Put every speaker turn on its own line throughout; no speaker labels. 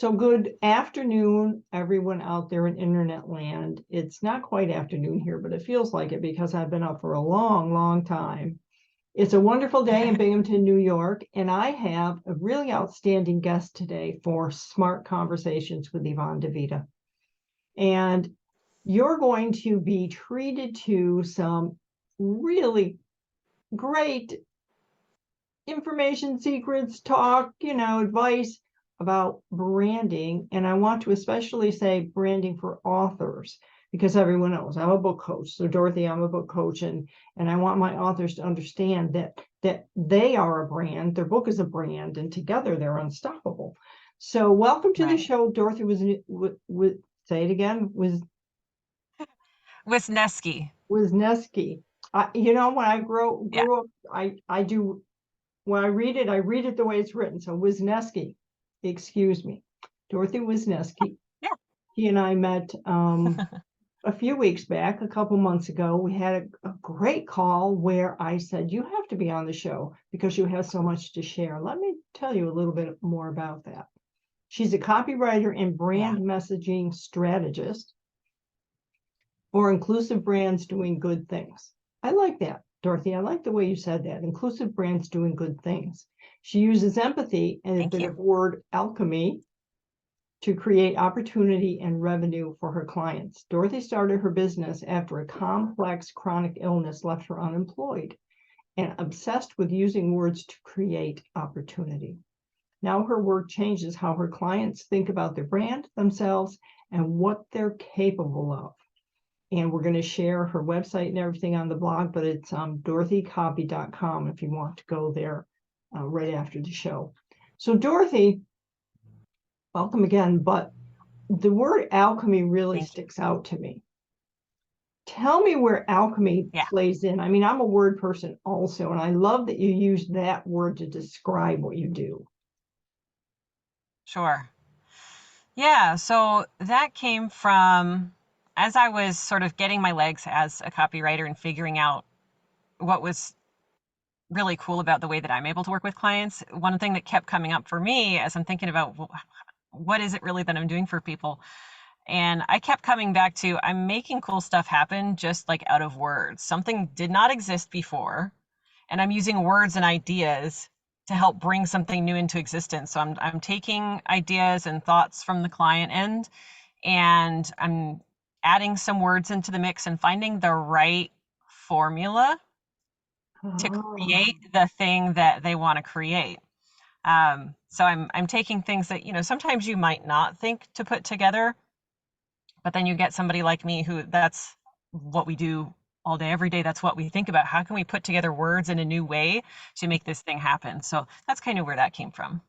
So good afternoon, everyone out there in internet land. It's not quite afternoon here, but it feels like it because I've been up for a long, long time. It's a wonderful day in Binghamton, New York, and I have a really outstanding guest today for Smart Conversations with Yvonne DeVita. And you're going to be treated to some really great information, secrets, talk, advice about branding. And I want to especially say branding for authors because everyone knows I'm a book coach. So Dorothy, I'm a book coach, and I want my authors to understand that they are a brand, their book is a brand, and together they're unstoppable. So welcome to the show, Dorothy. Say it again.
Wisnewski.
Wisnewski. When I grew up, I do. When I read it the way it's written. So Wisnewski, excuse me, Dorothy Wisnewski.
Yeah.
He and I met a few weeks back, a couple months ago. We had a great call where I said, you have to be on the show because you have so much to share. Let me tell you a little bit more about that. She's a copywriter and brand messaging strategist for inclusive brands doing good things. I like that, Dorothy. I like the way you said that. Inclusive brands doing good things. She uses empathy and a bit of word alchemy to create opportunity and revenue for her clients. Dorothy started her business after a complex chronic illness left her unemployed and obsessed with using words to create opportunity. Now her work changes how her clients think about their brand, themselves, and what they're capable of. And we're going to share her website and everything on the blog, but it's dorothycopy.com if you want to go there right after the show. So Dorothy, welcome again, but the word alchemy really sticks out to me. Tell me where alchemy plays in. I mean, I'm a word person also, and I love that you use that word to describe what you do.
Sure. Yeah, so that came from as I was sort of getting my legs as a copywriter and figuring out what was really cool about the way that I'm able to work with clients. One thing that kept coming up for me as I'm thinking about what is it really that I'm doing for people. And I kept coming back to I'm making cool stuff happen just like out of words. Something did not exist before, and I'm using words and ideas to help bring something new into existence. So I'm taking ideas and thoughts from the client end, and I'm adding some words into the mix and finding the right formula to create the thing that they want to create. So I'm taking things that, sometimes you might not think to put together, but then you get somebody like me who that's what we do all day, every day. That's what we think about. How can we put together words in a new way to make this thing happen? So that's kind of where that came from.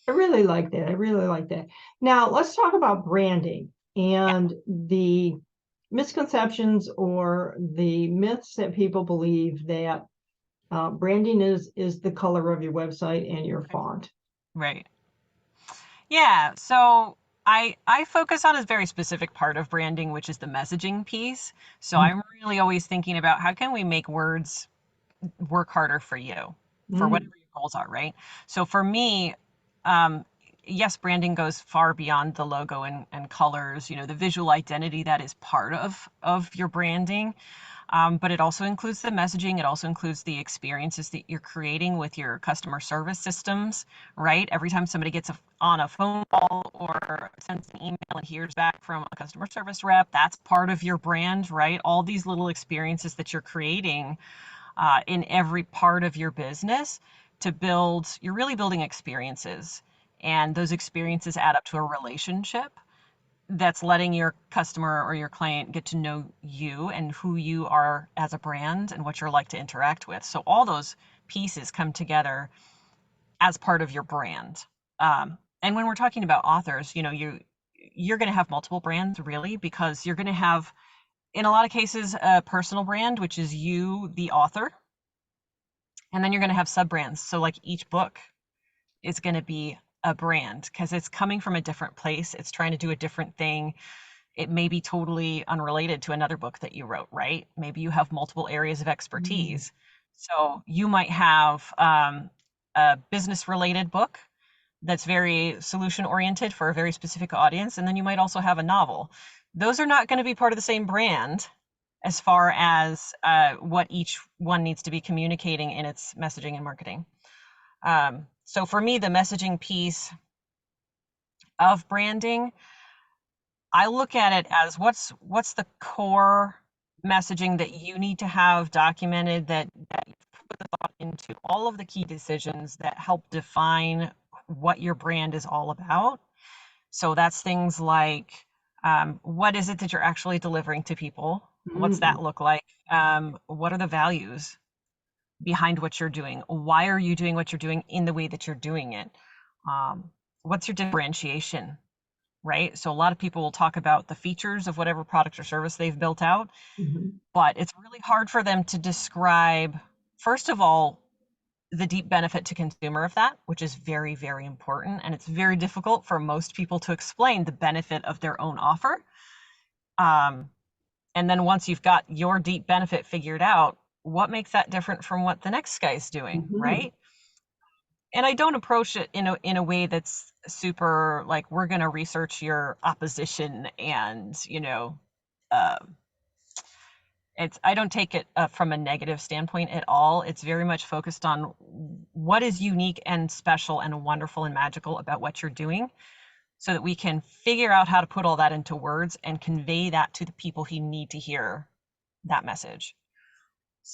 I really like that. I really like that. Now let's talk about branding and the misconceptions or the myths that people believe that branding is the color of your website and your font.
Right. Yeah. So I focus on a very specific part of branding, which is the messaging piece. So I'm really always thinking about how can we make words work harder for you, for whatever your goals are, right? So for me, yes, branding goes far beyond the logo and colors, the visual identity that is part of your branding. But it also includes the messaging. It also includes the experiences that you're creating with your customer service systems, right? Every time somebody gets on a phone call or sends an email and hears back from a customer service rep, that's part of your brand, right? All these little experiences that you're creating in every part of your business you're really building experiences. And those experiences add up to a relationship that's letting your customer or your client get to know you and who you are as a brand and what you're like to interact with. So all those pieces come together as part of your brand. And when we're talking about authors, you're going to have multiple brands really, because you're going to have, in a lot of cases, a personal brand, which is you, the author. And then you're going to have sub brands. So like each book is going to be a brand because it's coming from a different place. It's trying to do a different thing. It may be totally unrelated to another book that you wrote, right? Maybe you have multiple areas of expertise. So you might have a business related book that's very solution oriented for a very specific audience. And then you might also have a novel. Those are not going to be part of the same brand as far as what each one needs to be communicating in its messaging and marketing. So for me, the messaging piece of branding, I look at it as what's the core messaging that you need to have documented, that you put the thought into all of the key decisions that help define what your brand is all about. So that's things like, what is it that you're actually delivering to people? What's that
Mm,
look like? What are the values behind what you're doing? Why are you doing what you're doing in the way that you're doing it? What's your differentiation, right? So a lot of people will talk about the features of whatever product or service they've built out,
mhm,
but it's really hard for them to describe, first of all, the deep benefit to consumer of that, which is very, very important. And it's very difficult for most people to explain the benefit of their own offer. Um, and then once you've got your deep benefit figured out, what makes that different from what the next guy's doing,
mhm.
right? And I don't approach it in a way that's super like we're going to research your opposition and uh, I don't take it from a negative standpoint at all. It's very much focused on what is unique and special and wonderful and magical about what you're doing, so that we can figure out how to put all that into words and convey that to the people who need to hear that message.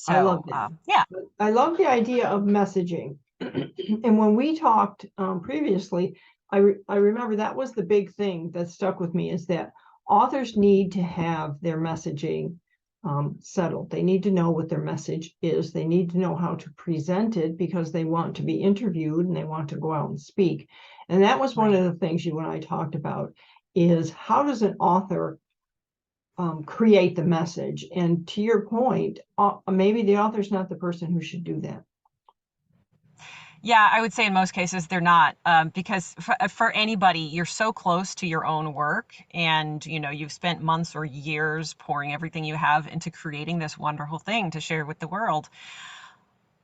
I love
So
that.
yeah.
I love the idea of messaging. And when we talked previously, I remember that was the big thing that stuck with me, is that authors need to have their messaging settled. They need to know what their message is. They need to know how to present it, because they want to be interviewed and they want to go out and speak. And that was one
Right.
of the things you and I talked about, is how does an author create the message? And to your point, maybe the author's not the person who should do that.
Yeah, I would say in most cases they're not, because for anybody, you're so close to your own work, and you've spent months or years pouring everything you have into creating this wonderful thing to share with the world.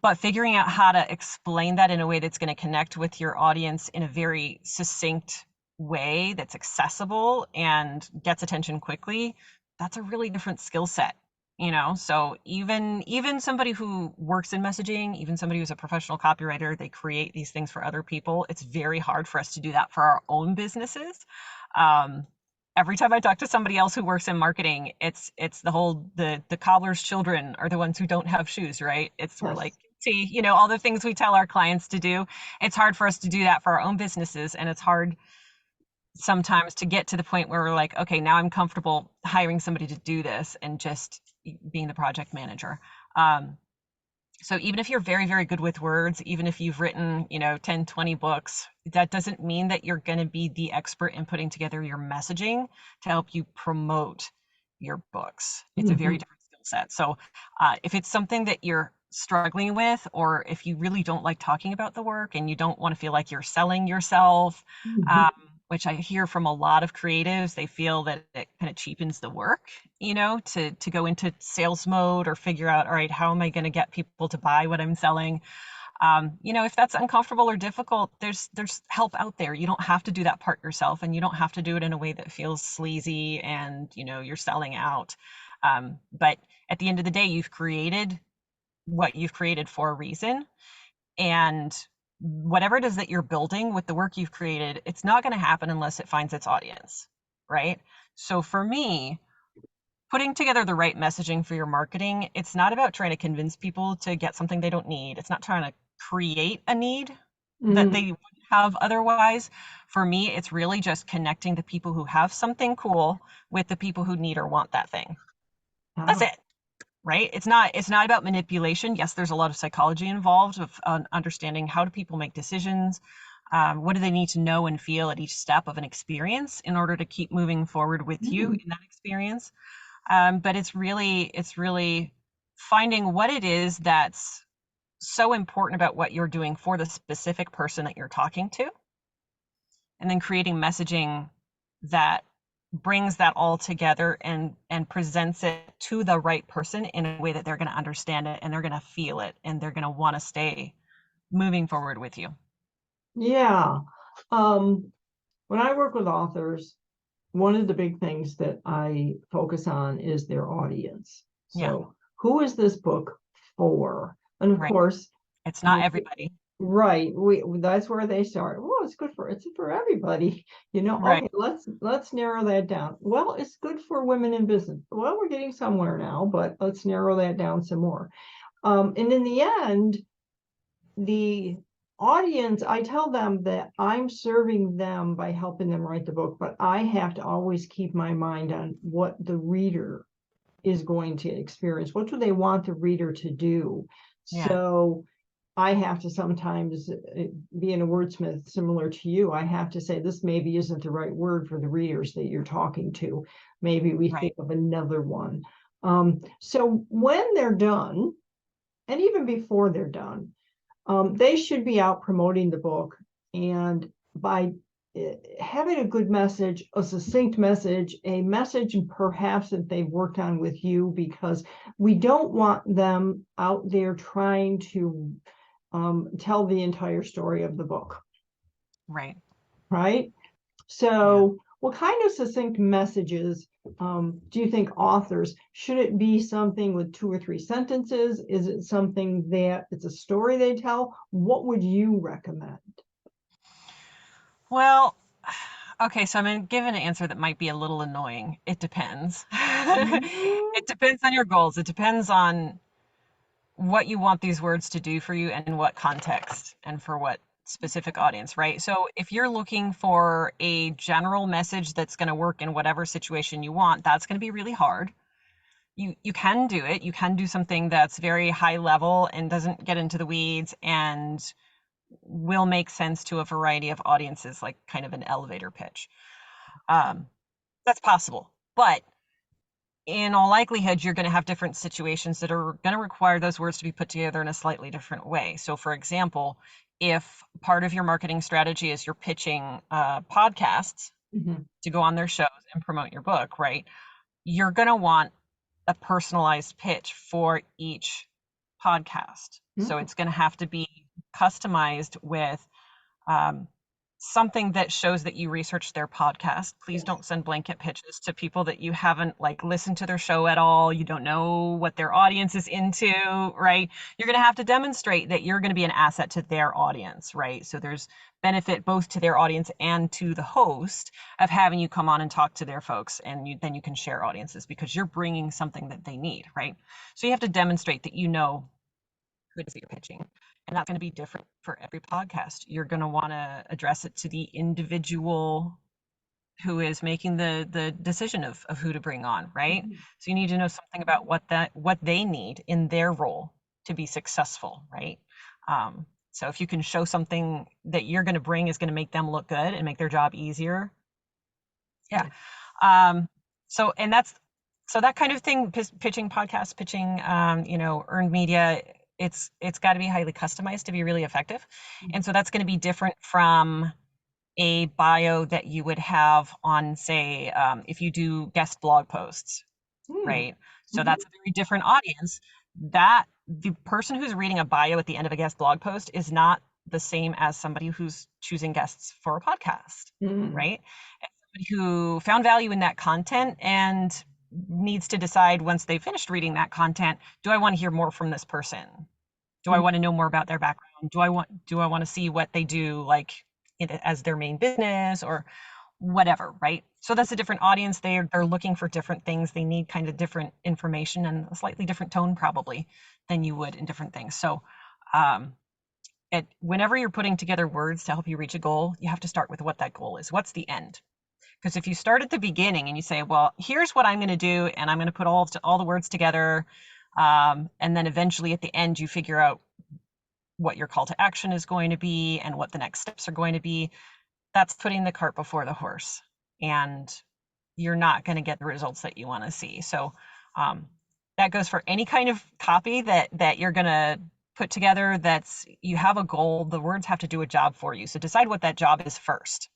But figuring out how to explain that in a way that's going to connect with your audience in a very succinct way that's accessible and gets attention quickly, that's a really different skill set. So even somebody who works in messaging, even somebody who's a professional copywriter, they create these things for other people. It's very hard for us to do that for our own businesses. um, every time I talk to somebody else who works in marketing, it's the cobbler's children are the ones who don't have shoes, right? We're like,
Yes.
see, all the things we tell our clients to do. It's hard for us to do that for our own businesses, and it's hard sometimes to get to the point where we're like, okay, now I'm comfortable hiring somebody to do this and just being the project manager. Um, so even if you're very, very good with words, even if you've written, 10, 20 books, that doesn't mean that you're going to be the expert in putting together your messaging to help you promote your books. It's a very
Mhm,
different skill set. So if it's something that you're struggling with, or if you really don't like talking about the work and you don't want to feel like you're selling yourself,
mhm.
um, which I hear from a lot of creatives, they feel that it kind of cheapens the work, to go into sales mode or figure out, all right, how am I going to get people to buy what I'm selling? If that's uncomfortable or difficult, there's help out there. You don't have to do that part yourself, and you don't have to do it in a way that feels sleazy and you're selling out. But at the end of the day, you've created what you've created for a reason, and whatever it is that you're building with the work you've created, it's not going to happen unless it finds its audience, right? So for me, putting together the right messaging for your marketing, it's not about trying to convince people to get something they don't need. It's not trying to create a need that
Mm.
they wouldn't have otherwise. For me, it's really just connecting the people who have something cool with the people who need or want that thing. That's
Ah,
it, right? It's not about manipulation. Yes, there's a lot of psychology involved of understanding how do people make decisions. What do they need to know and feel at each step of an experience in order to keep moving forward with you
mm.
in that experience? But it's really finding what it is that's so important about what you're doing for the specific person that you're talking to, and then creating messaging that brings that all together and presents it to the right person in a way that they're going to understand it and they're going to feel it and they're going to want to stay moving forward with you.
Yeah. When I work with authors, one of the big things that I focus on is their audience.
Yeah.
So who is this book for? And of
Right.
course,
It's not everybody.
right. That's where they start. Well, it's for everybody.
Right.
Okay, let's narrow that down. Well, it's good for women in business. Well, we're getting somewhere now, but let's narrow that down some more. And in the end, the audience, I tell them that I'm serving them by helping them write the book, but I have to always keep my mind on what the reader is going to experience. What do they want the reader to do?
Yeah.
So I have to sometimes, being a wordsmith similar to you, I have to say this maybe isn't the right word for the readers that you're talking to. Maybe we think of another one. So when they're done, and even before they're done, they should be out promoting the book, and by having a good message, a succinct message, a message perhaps that they've worked on with you, because we don't want them out there trying to tell the entire story of the book.
Right.
Right? So what kind of succinct messages do you think authors, should it be something with 2 or 3 sentences? Is it something that it's a story they tell? What would you recommend?
Well, okay, so I'm going to give an answer that might be a little annoying. It depends. It depends on your goals. It depends on what you want these words to do for you and in what context and for what specific audience, right? So if you're looking for a general message that's going to work in whatever situation you want, that's going to be really hard. You can do it. You can do something that's very high level and doesn't get into the weeds and will make sense to a variety of audiences, like kind of an elevator pitch. That's possible. But in all likelihood, you're going to have different situations that are going to require those words to be put together in a slightly different way. So, for example, if part of your marketing strategy is you're pitching podcasts to go on their shows and promote your book, right? You're going to want a personalized pitch for each podcast. So it's going to have to be customized with something that shows that you researched their podcast. Please don't send blanket pitches to people that you haven't listened to their show at all. You don't know what their audience is into, right? You're going to have to demonstrate that you're going to be an asset to their audience, right? So there's benefit both to their audience and to the host of having you come on and talk to their folks, and then you can share audiences because you're bringing something that they need, right? So you have to demonstrate that you know who it is that you're pitching. And that's going to be different for every podcast. You're going to want to address it to the individual who is making the decision of who to bring on, right? So you need to know something about what they need in their role to be successful, right? So if you can show something that you're going to bring is going to make them look good and make their job easier. Yeah. So that kind of thing, pitching podcasts, pitching, earned media, it's got to be highly customized to be really effective. And so that's going to be different from a bio that you would have on, say, if you do guest blog posts, right? So that's a very different audience. That the person who's reading a bio at the end of a guest blog post is not the same as somebody who's choosing guests for a podcast, right? And somebody who found value in that content and needs to decide once they've finished reading that content, do I want to hear more from this person? Do I want to know more about their background? Do I want to see what they do as their main business or whatever, right? So that's a different audience. They're looking for different things. They need kind of different information and a slightly different tone probably than you would in different things. So whenever you're putting together words to help you reach a goal, you have to start with what that goal is. What's the end? Because if you start at the beginning and you say, well, here's what I'm going to do, and I'm going to put all the words together, and then eventually at the end you figure out what your call to action is going to be and what the next steps are going to be, that's putting the cart before the horse, and you're not going to get the results that you want to see. So that goes for any kind of copy that you're going to put together. That's, you have a goal, the words have to do a job for you. So decide what that job is first.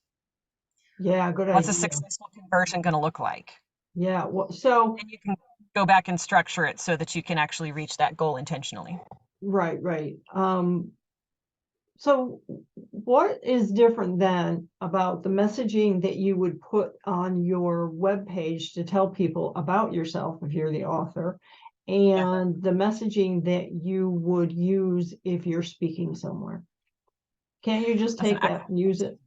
Yeah, good
What's
idea.
a successful conversion going to look like?
Yeah, well, so
and you can go back and structure it so that you can actually reach that goal intentionally.
right. So what is different then about the messaging that you would put on your webpage to tell people about yourself if you're the author, and the messaging that you would use if you're speaking somewhere? Can't you just
That's an
take that and use it?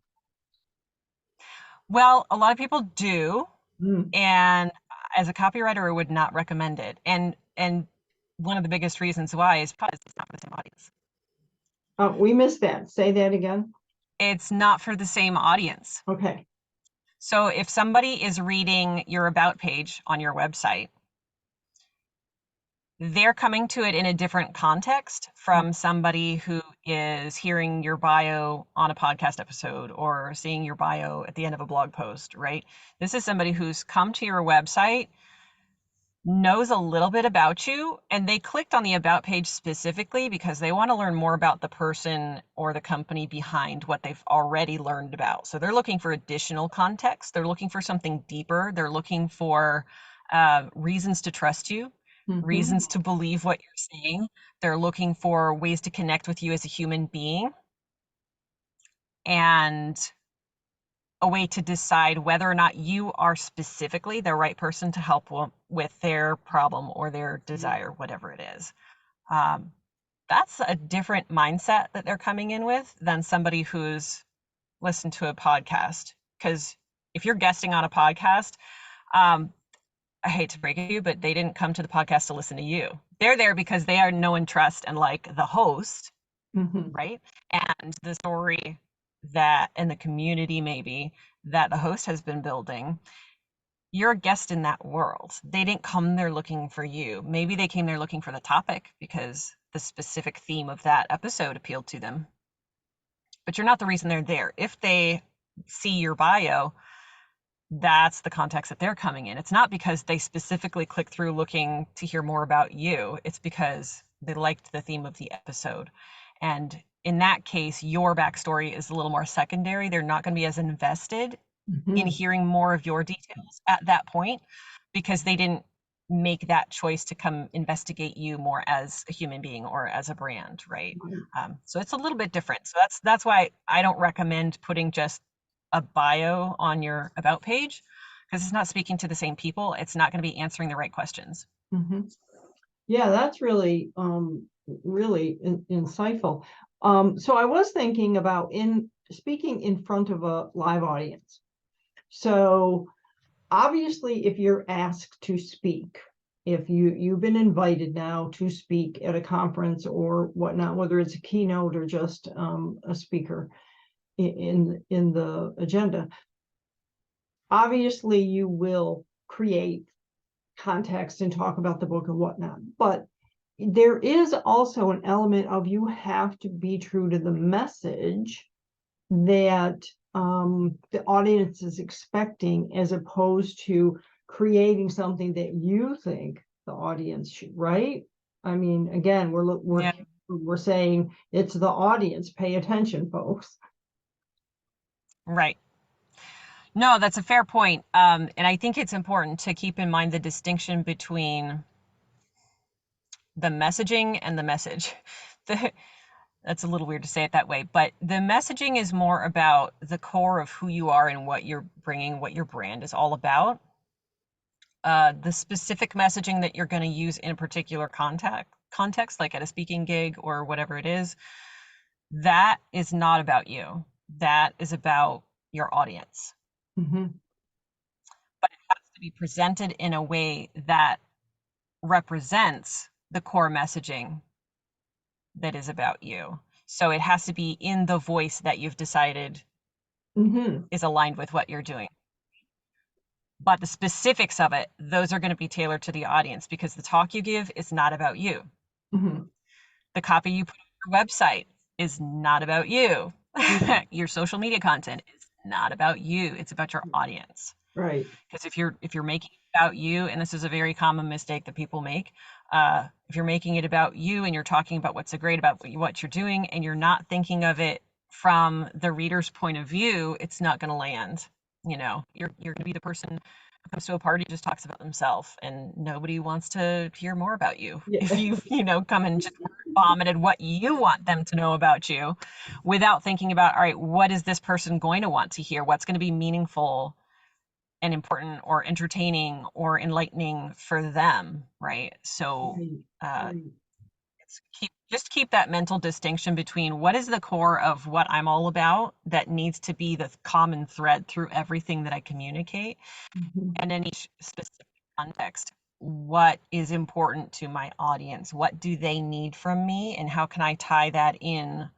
Well, a lot of people do,
Mm.
and as a copywriter, I would not recommend it. And one of the biggest reasons why is because it's not for the same audience.
We missed that. Say that again.
It's not for the same audience.
Okay.
So if somebody is reading your about page on your website, they're coming to it in a different context from somebody who is hearing your bio on a podcast episode or seeing your bio at the end of a blog post, right? This is somebody who's come to your website, knows a little bit about you, and they clicked on the about page specifically because they want to learn more about the person or the company behind what they've already learned about. So they're looking for additional context. They're looking for something deeper. They're looking for reasons to trust you,
Mm-hmm.
reasons to believe what you're saying. They're looking for ways to connect with you as a human being and a way to decide whether or not you are specifically the right person to help with their problem or their desire, whatever it is. Um, that's a different mindset that they're coming in with than somebody who's listened to a podcast. Because if you're guesting on a podcast, um, I hate to break it to you, but they didn't come to the podcast to listen to you. They're there because they are know and trust and like the host,
Mm-hmm.
right? And the story that and the community maybe that the host has been building. You're a guest in that world. They didn't come there looking for you. Maybe they came there looking for the topic because the specific theme of that episode appealed to them. But you're not the reason they're there. If they see your bio, that's the context that they're coming in. It's not because they specifically click through looking to hear more about you. It's because they liked the theme of the episode. And in that case, your backstory is a little more secondary. They're not going to be as invested in
Mm-hmm.
hearing more of your details at that point because they didn't make that choice to come investigate you more as a human being or as a brand, right? So it's a little bit different. So that's why I don't recommend putting just a bio on your about page because it's not speaking to the same people. It's not going to be answering the right questions.
Mm-hmm. Yeah, that's really really insightful. So I was thinking about in speaking in front of a live audience. So obviously, if you're asked to speak, if you've been invited now to speak at a conference or whatnot, whether it's a keynote or just a speaker in the agenda, obviously you will create context and talk about the book and whatnot. But there is also an element of you have to be true to the message that the audience is expecting, as opposed to creating something that you think the audience should, right? I mean, again,
Yeah,
we're saying it's the audience. Pay attention, folks.
right. No, that's a fair point. And I think it's important to keep in mind the distinction between the messaging and the message. The, that's a little weird to say it that way, but the messaging is more about the core of who you are and what you're bringing, what your brand is all about. The specific messaging that you're going to use in a particular context, like at a speaking gig or whatever it is, that is not about you. That is about your audience.
Mm-hmm.
But it has to be presented in a way that represents the core messaging that is about you. So it has to be in the voice that you've decided
Mm-hmm.
is aligned with what you're doing. But the specifics of it, those are going to be tailored to the audience because the talk you give is not about you.
Mm-hmm.
The copy you put on your website is not about you.
Mm-hmm.
Your social media content is not about you. It's about your audience.
Right.
Because if you're making it about you, and this is a very common mistake that people make, if you're making it about you and you're talking about what's so great about what you're doing and you're not thinking of it from the reader's point of view, it's not going to land. You're going to be the person who comes to a party and just talks about themselves, and nobody wants to hear more about you
Yeah.
if you come and just vomited what you want them to know about you without thinking about, all right, what is this person going to want to hear? What's going to be meaningful and important or entertaining or enlightening for them, right? So
Right,
uh,
right.
just keep that mental distinction between what is the core of what I'm all about that needs to be the common thread through everything that I communicate,
Mhm.
and in each specific context, what is important to my audience? What do they need from me? And how can I tie that in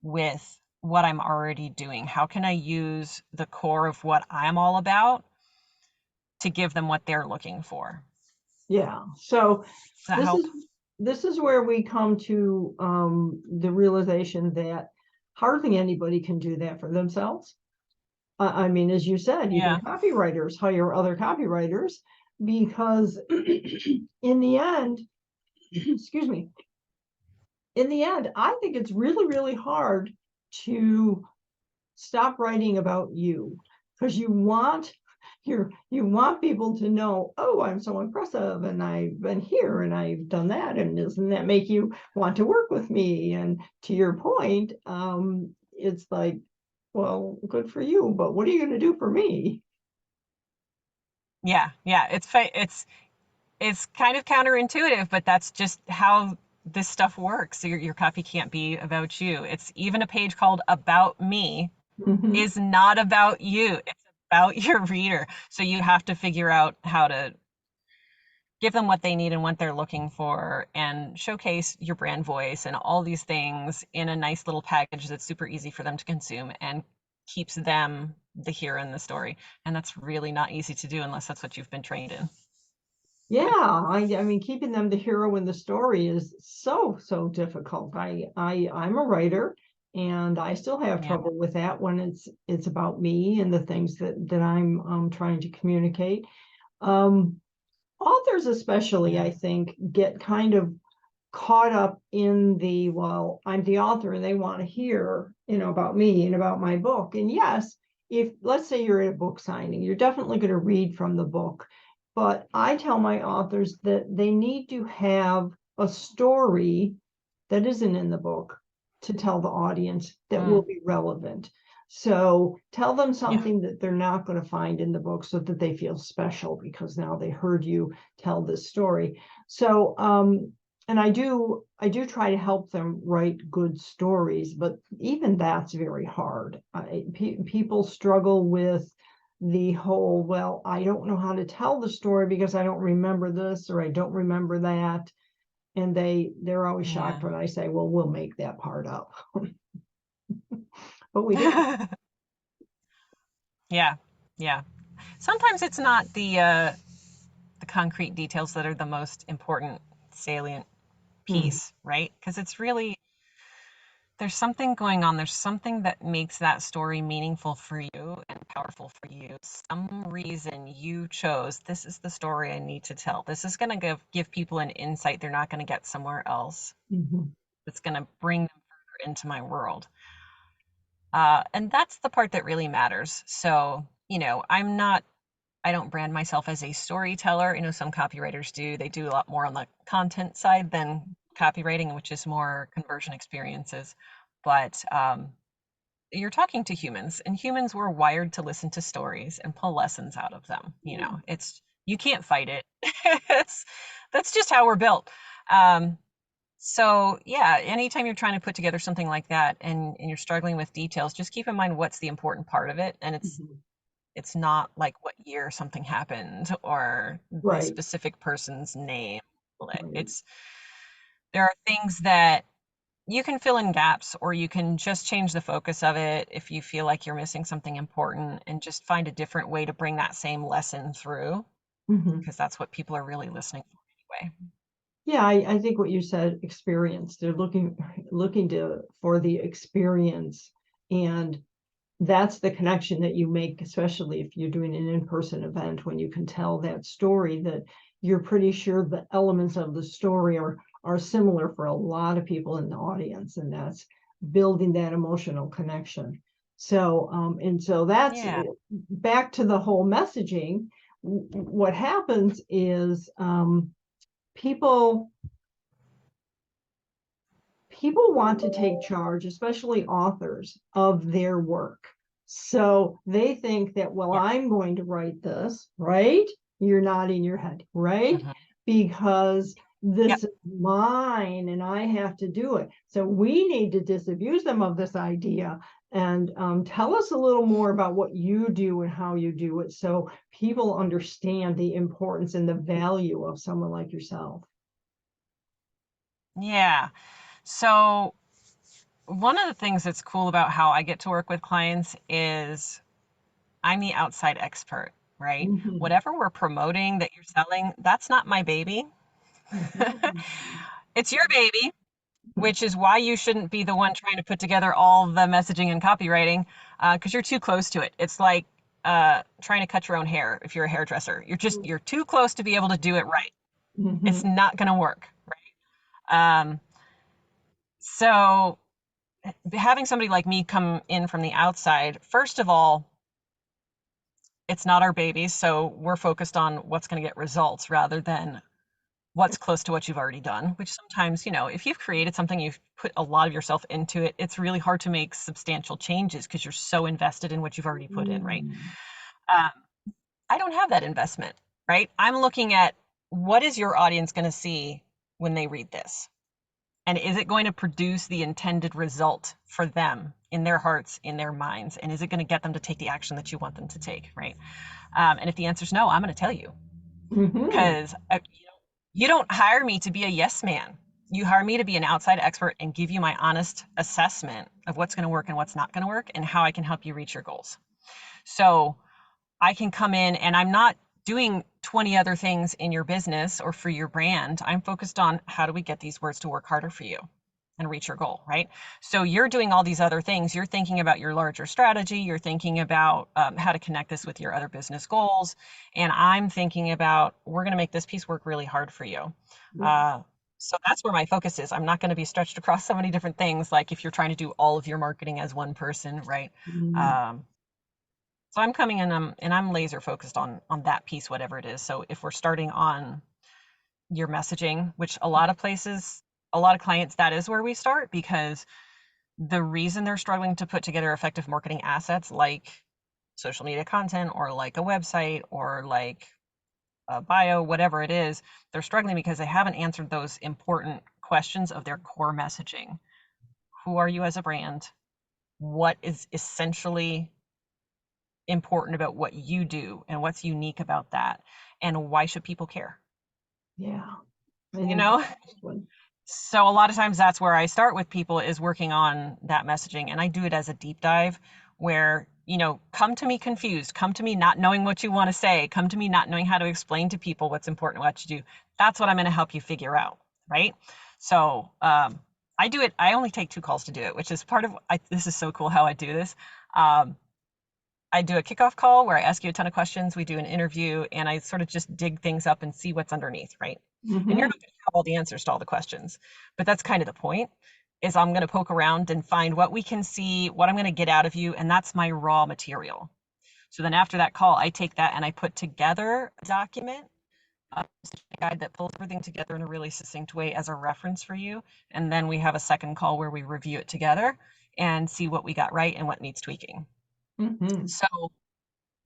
with what I'm already doing? How can I use the core of what I'm all about to give them what they're looking for?
Yeah. So
Does that
this
help?
is this is where we come to the realization that hardly anybody can do that for themselves. I mean, as you said, even
Yeah.
copywriters hire other copywriters because in the end, excuse me, in the end, I think it's really, really hard to stop writing about you because you want people to know, oh, I'm so impressive and I've been here and I've done that, and doesn't that make you want to work with me? And to your point, it's like, well, good for you, but what are you going to do for me?
Yeah. Yeah. It's kind of counterintuitive, but that's just how this stuff works. So your copy can't be about you. It's even a page called About Me
Mhm.
is not about you. It's about your reader. So you have to figure out how to give them what they need and what they're looking for and showcase your brand voice and all these things in a nice little package that's super easy for them to consume and keeps them the hero in the story. And that's really not easy to do unless that's what you've been trained in.
Yeah, I mean, keeping them the hero in the story is so, so difficult. I'm a writer, and I still have
Yeah.
trouble with that when it's about me and the things that I'm trying to communicate. Um, Authors especially,
Yeah.
I think, get kind of caught up in the, well, I'm the author and they want to hear, about me and about my book. And yes, if let's say you're at a book signing, you're definitely going to read from the book. But I tell my authors that they need to have a story that isn't in the book to tell the audience that will
Mm,
be relevant. So tell them
yeah.
something that they're not going to find in the book so that they feel special because now they heard you tell this story. So and I do try to help them write good stories, but even that's very hard. People struggle with the whole, well, I don't know how to tell the story because I don't remember this or I don't remember that. And they're always shocked
Yeah.
when I say, well, we'll make that part up. But we have.
Yeah. Yeah. Sometimes it's not the concrete details that are the most important salient
Mhm.
piece, right? Because it's really there's something going on. There's something that makes that story meaningful for you and powerful for you. Some reason you chose this is the story I need to tell. This is going to give people an insight they're not going to get somewhere else.
Mhm.
It's going to bring them further into my world. And that's the part that really matters. So, I don't brand myself as a storyteller. Some copywriters do. They do a lot more on the content side than copywriting, which is more conversion experiences. But you're talking to humans, and humans were wired to listen to stories and pull lessons out of them. It's you can't fight it. it's that's just how we're built. Um, so yeah, anytime you're trying to put together something like that and you're struggling with details, just keep in mind what's the important part of it, and it's
Mhm.
it's not like what year something happened or the
Right,
specific person's name.
right.
It's there are things that you can fill in gaps or you can just change the focus of it if you feel like you're missing something important and just find a different way to bring that same lesson through
Mhm.
because that's what people are really listening for anyway.
Yeah, I think what you said, experience. They're looking to for the experience, and that's the connection that you make, especially if you're doing an in-person event, when you can tell that story that you're pretty sure the elements of the story are similar for a lot of people in the audience, and that's building that emotional connection. So and so that's
Yeah.
back to the whole messaging. What happens is people people want to take charge, especially authors, of their work. So they think that, well,
Yeah.
I'm going to write this, right? You're nodding your head, right?
Mhm.
Because
Yep.
this is mine and I have to do it. So we need to disabuse them of this idea and tell us a little more about what you do and how you do it so people understand the importance and the value of someone like yourself.
Yeah. So one of the things that's cool about how I get to work with clients is I'm the outside expert, right?
Mhm.
Whatever we're promoting that you're selling, that's not my baby.
Mhm.
It's your baby, which is why you shouldn't be the one trying to put together all the messaging and copywriting because you're too close to it. It's like trying to cut your own hair if you're a hairdresser. You're too close to be able to do it right. It's
Mhm.
not going to work, right? So having somebody like me come in from the outside, first of all, it's not our baby, so we're focused on what's going to get results rather than what's close to what you've already done, which sometimes, if you've created something, you've put a lot of yourself into it, it's really hard to make substantial changes because you're so invested in what you've already put in, right?
Mm.
Um, I don't have that investment, right? I'm looking at what is your audience going to see when they read this? And is it going to produce the intended result for them in their hearts, in their minds? And is it going to get them to take the action that you want them to take, right? And if the answer is no, I'm going to tell you
Mhm.
because you don't hire me to be a yes man. You hire me to be an outside expert and give you my honest assessment of what's going to work and what's not going to work and how I can help you reach your goals. So I can come in and I'm not doing 20 other things in your business or for your brand. I'm focused on how do we get these words to work harder for you and reach your goal, right? So you're doing all these other things. You're thinking about your larger strategy. You're thinking about how to connect this with your other business goals. And I'm thinking about we're going to make this piece work really hard for you.
Yeah.
Uh, so that's where my focus is. I'm not going to be stretched across so many different things, like if you're trying to do all of your marketing as one person, right?
Mm.
Um, so I'm coming in and I'm laser focused on that piece, whatever it is. So if we're starting on your messaging, which a lot of places, a lot of clients, that is where we start because the reason they're struggling to put together effective marketing assets like social media content or like a website or like a bio, whatever it is, they're struggling because they haven't answered those important questions of their core messaging. Who are you as a brand? What is essentially important about what you do and what's unique about that? And why should people care?
Yeah. I
You
think that's
know?
a good one.
So a lot of times that's where I start with people is working on that messaging. And I do it as a deep dive where, come to me confused, come to me not knowing what you want to say, come to me not knowing how to explain to people what's important, what you do. That's what I'm going to help you figure out. Right. So I do it. I only take 2 calls to do it, which is part of, this is so cool how I do this. Um, I do a kickoff call where I ask you a ton of questions. We do an interview and I sort of just dig things up and see what's underneath, right? And you're
Mhm.
not going to have all the answers to all the questions, but that's kind of the point is I'm going to poke around and find what we can see, what I'm going to get out of you. And that's my raw material. So then after that call, I take that and I put together a document, a guide that pulls everything together in a really succinct way as a reference for you. And then we have a second call where we review it together and see what we got right and what needs tweaking.
Mhm.
So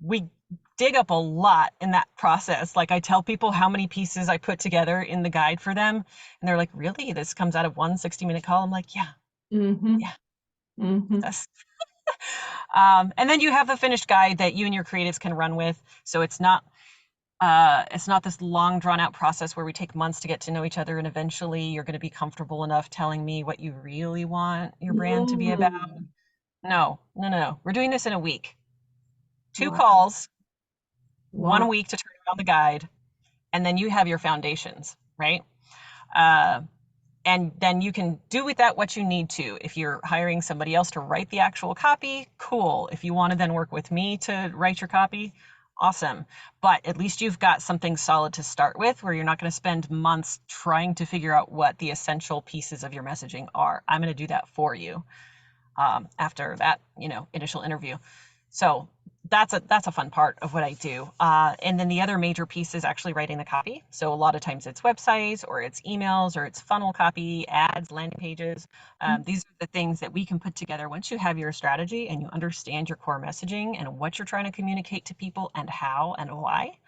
we dig up a lot in that process. Like I tell people how many pieces I put together in the guide for them. And they're like, really? This comes out of one 60-minute call? I'm like, yeah,
Mhm.
yeah, it
Mhm.
does. And then you have the finished guide that you and your creatives can run with. So it's not this long drawn out process where we take months to get to know each other and eventually you're going to be comfortable enough telling me what you really want your brand to be about.
Mm.
No, no, no, no. We're doing this in a week. 2
Wow.
calls,
Wow.
1 week to turn around the guide, and then you have your foundations, right? Uh, and then you can do with that what you need to. If you're hiring somebody else to write the actual copy, cool. If you want to then work with me to write your copy, awesome. But at least you've got something solid to start with where you're not going to spend months trying to figure out what the essential pieces of your messaging are. I'm going to do that for you after that, initial interview. So that's a fun part of what I do. And then the other major piece is actually writing the copy. So a lot of times it's websites or it's emails or it's funnel copy, ads, landing pages. These are the things that we can put together once you have your strategy and you understand your core messaging and what you're trying to communicate to people and how and why.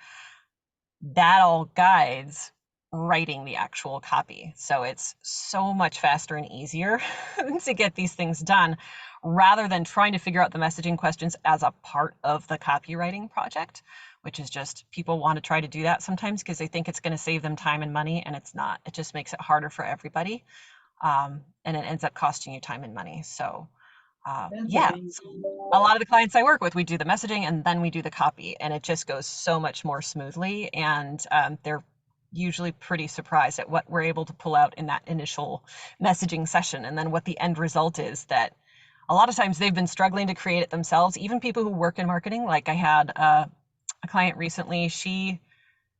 That all guides writing the actual copy. So it's so much faster and easier to get these things done rather than trying to figure out the messaging questions as a part of the copywriting project, which is just people want to try to do that sometimes because they think it's going to save them time and money, and it's not. It just makes it harder for everybody. And it ends up costing you time and money. So
That's
yeah,
amazing.
so a lot of the clients I work with, we do the messaging and then we do the copy, and it just goes so much more smoothly. And they're usually pretty surprised at what we're able to pull out in that initial messaging session, and then what the end result is. That a lot of times they've been struggling to create it themselves. Even people who work in marketing, like I had a client recently. She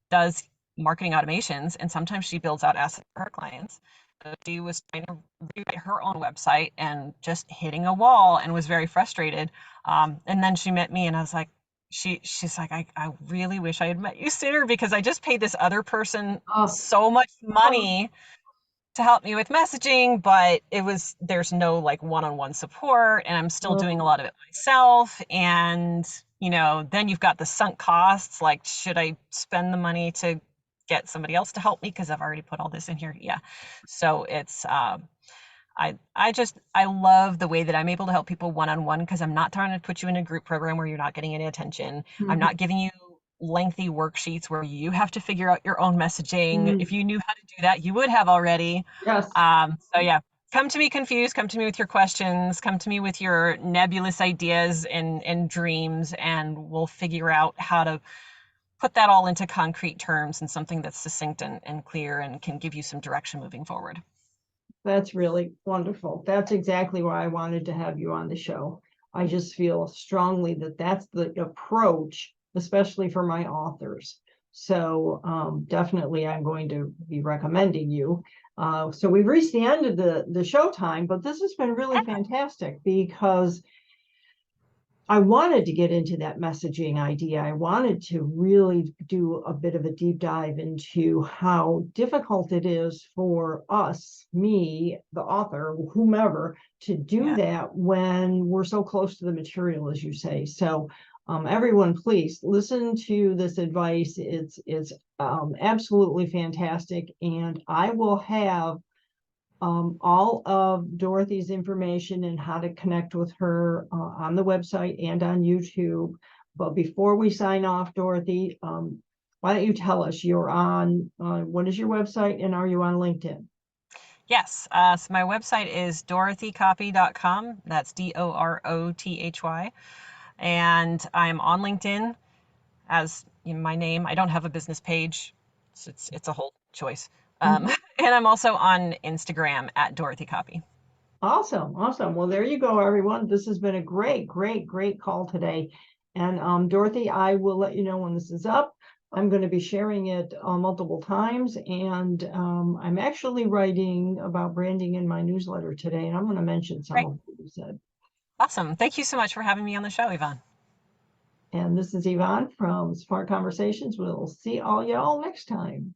does marketing automations, and sometimes she builds out assets for her clients. So she was trying to rewrite her own website and just hitting a wall and was very frustrated. And then she met me, and I was like, she's like, I really wish I had met you sooner because I just paid this other person
Oh,
so much
oh,
money to help me with messaging, but there's no like one-on-one support, and I'm still doing a
oh,
lot of it myself. And then you've got the sunk costs. Like, should I spend the money to get somebody else to help me because I've already put all this in here? Yeah. So it's I love the way that I'm able to help people one-on-one, because I'm not trying to put you in a group program where you're not getting any attention. I'm
mhm,
not giving you lengthy worksheets where you have to figure out your own messaging. If
mm,
you knew how to do that, you would have already.
yes,
So yeah, come to me confused, come to me with your questions, come to me with your nebulous ideas and dreams, and we'll figure out how to put that all into concrete terms and something that's succinct and clear and can give you some direction moving forward.
that's really wonderful. That's exactly why I wanted to have you on the show. I just feel strongly that that's the approach, especially for my authors. So definitely I'm going to be recommending you. So we've reached the end of the show time, but this has been really fantastic because I wanted to get into that messaging idea. I wanted to really do a bit of a deep dive into how difficult it is for us, me, the author, whomever, to do
Yeah.
that when we're so close to the material, as you say. So, everyone, please listen to this advice. It's absolutely fantastic, and I will have all of Dorothy's information and how to connect with her on the website and on YouTube. But before we sign off, Dorothy, why don't you tell us you're on, what is your website, and are you on LinkedIn?
Yes. So my website is dorothycopy.com. That's DOROTHY. And I'm on LinkedIn as my name. I don't have a business page. So it's a whole choice.
Mhm.
And I'm also on Instagram at Dorothy Copy.
Awesome, awesome. Well, there you go, everyone. This has been a great, great, great call today. And Dorothy, I will let you know when this is up. I'm going to be sharing it multiple times, and I'm actually writing about branding in my newsletter today, and I'm going to mention some
Great.
of what you said.
Awesome. Thank you so much for having me on the show, Yvonne.
And this is Yvonne from Smart Conversations. We'll see all y'all next time.